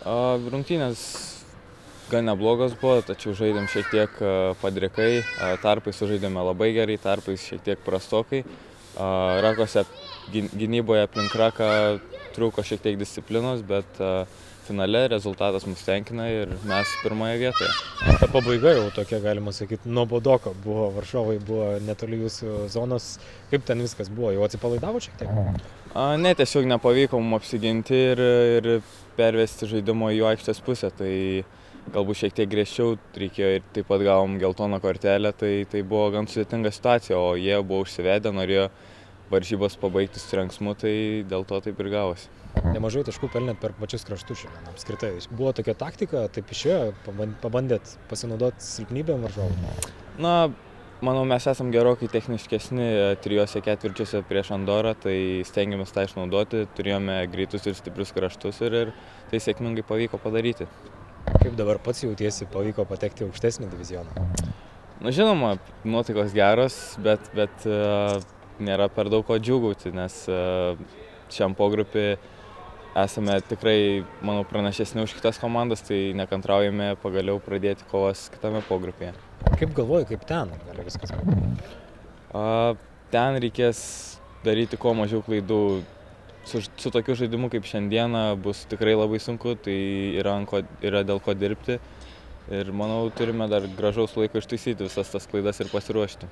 Rungtynės gan neblogos buvo, tačiau žaidėm šiek tiek padrikai, tarpais sužaidėme labai gerai, tarpais šiek tiek prastokai. Rakose gynyboje aplink Raką trūko šiek tiek disciplinos, bet finale rezultatas mus tenkina ir mes pirmoje vietoje. Ta pabaiga jau tokia, galima sakyti, nuobodoka buvo, varžovai buvo netoli jūsų zonos. Kaip ten viskas buvo, jau atsipalaidavo šiek tiek? Ne, tiesiog nepavyko mums apsiginti ir pervesti žaidimo į jų aikštės pusę, tai galbūt šiek tiek griežčiau reikėjo ir taip pat gavom geltoną kortelę, tai buvo gan sudėtinga situacija, o jie buvo užsivedę, norėjo varžybas pabaigti su trenksmu, tai dėl to taip ir gavosi. Nemažai taškų pelnėt per pačius kraštus šiandien apskritai. Buvo tokia taktika, taip išėjo, pabandėt pasinaudoti silpnybėm varžovų? Na, manau, mes esam gerokai techniškesni trijose ketvirčiuose prieš Andorą, tai stengiamės tą išnaudoti, turėjome greitus ir stiprius kraštus ir tai sėkmingai pavyko padaryti. Kaip dabar pats jautiesi, pavyko patekti į aukštesnį divizioną? Na, žinoma, nuotaikos geros, bet nėra per daug ko džiūgauti, nes šiam pogrupį esame tikrai, manau, pranašesni už kitas komandas, tai nekantraujame pagaliau pradėti kovas kitame pogrupyje. Kaip galvoji, kaip ten gali viskas būti? Ten reikės daryti kuo mažiau klaidų. Su tokiu žaidimu kaip šiandieną bus tikrai labai sunku, tai yra dėl ko dirbti. Ir manau, turime dar gražaus laiko ištaisyti visas tas klaidas ir pasiruošti.